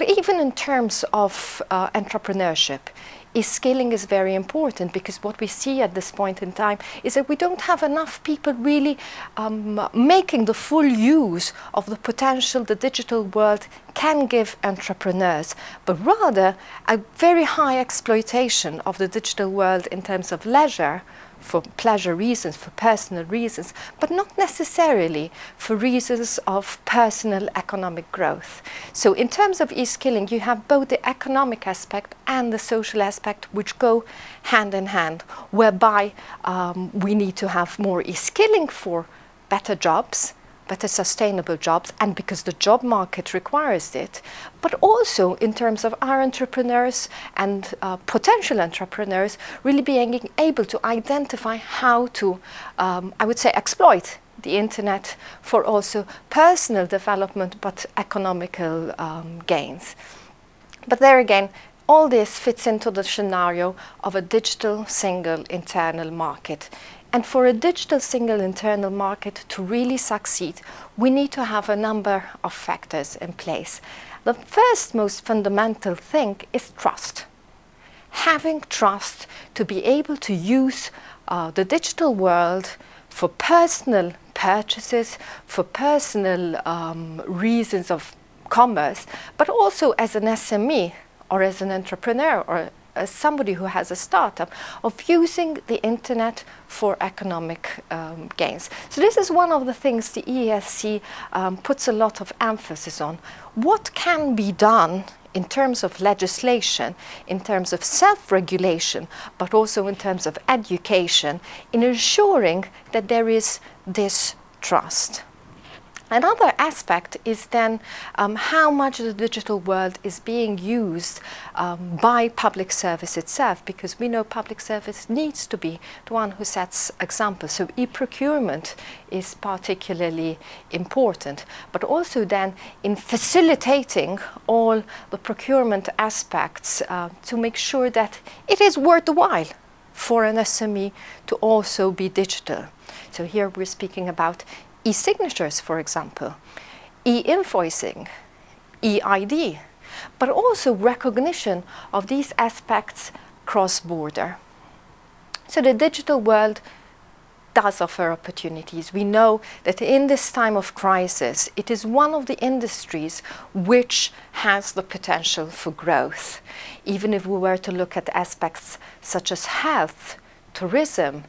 even in terms of entrepreneurship, skilling is very important, because what we see at this point in time is that we don't have enough people really making the full use of the potential the digital world can give entrepreneurs, but rather a very high exploitation of the digital world in terms of leisure, for pleasure reasons, for personal reasons, but not necessarily for reasons of personal economic growth. So in terms of e-skilling, you have both the economic aspect and the social aspect, which go hand in hand, whereby we need to have more e-skilling for better jobs, better sustainable jobs, and because the job market requires it, but also in terms of our entrepreneurs and potential entrepreneurs really being able to identify how to, I would say, exploit the internet for also personal development, but economical gains. But there again, all this fits into the scenario of a digital single internal market. And for a digital single internal market to really succeed, we need to have a number of factors in place. The first most fundamental thing is trust. Having trust to be able to use the digital world for personal purchases, for personal reasons of commerce, but also as an SME or as an entrepreneur or as somebody who has a startup, of using the internet for economic gains. So this is one of the things the ESC puts a lot of emphasis on. What can be done in terms of legislation, in terms of self-regulation, but also in terms of education, in ensuring that there is this trust. Another aspect is then how much the digital world is being used by public service itself, because we know public service needs to be the one who sets examples. So e-procurement is particularly important, but also then in facilitating all the procurement aspects to make sure that it is worthwhile for an SME to also be digital. So here we're speaking about e-signatures, for example, e-invoicing, e-ID, but also recognition of these aspects cross-border. So the digital world does offer opportunities. We know that in this time of crisis, it is one of the industries which has the potential for growth. Even if we were to look at aspects such as health, tourism,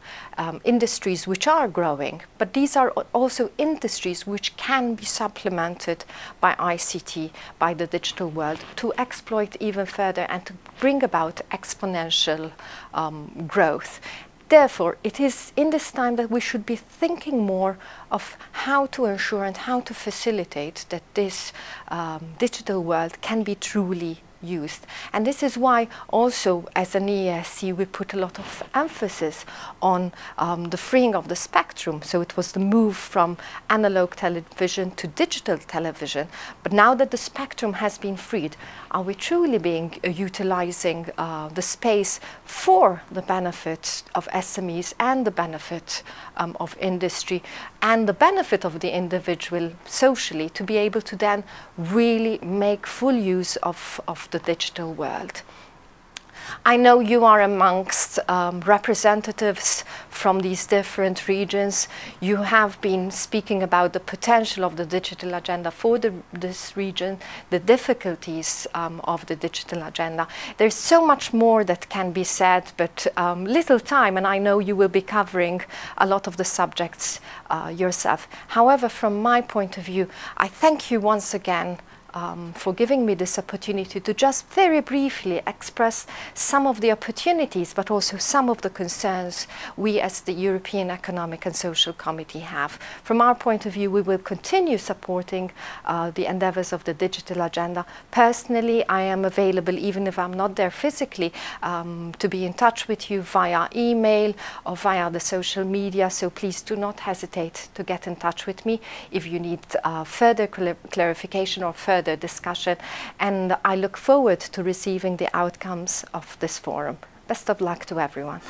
industries which are growing, but these are also industries which can be supplemented by ICT, by the digital world, to exploit even further and to bring about exponential growth. Therefore, it is in this time that we should be thinking more of how to ensure and how to facilitate that this digital world can be truly used. And this is why also as an ESC we put a lot of emphasis on the freeing of the spectrum. So it was the move from analog television to digital television. But now that the spectrum has been freed, are we truly being utilizing the space for the benefit of SMEs and the benefit of industry and the benefit of the individual socially, to be able to then really make full use of the digital world? I know you are amongst representatives from these different regions. You have been speaking about the potential of the digital agenda for this region, the difficulties of the digital agenda. There's so much more that can be said, but little time, and I know you will be covering a lot of the subjects yourself. However, from my point of view, I thank you once again for giving me this opportunity to just very briefly express some of the opportunities, but also some of the concerns we as the European Economic and Social Committee have. From our point of view, we will continue supporting the endeavors of the digital agenda. Personally, I am available, even if I'm not there physically, to be in touch with you via email or via the social media, so please do not hesitate to get in touch with me if you need further clarification or further discussion, and I look forward to receiving the outcomes of this forum. Best of luck to everyone.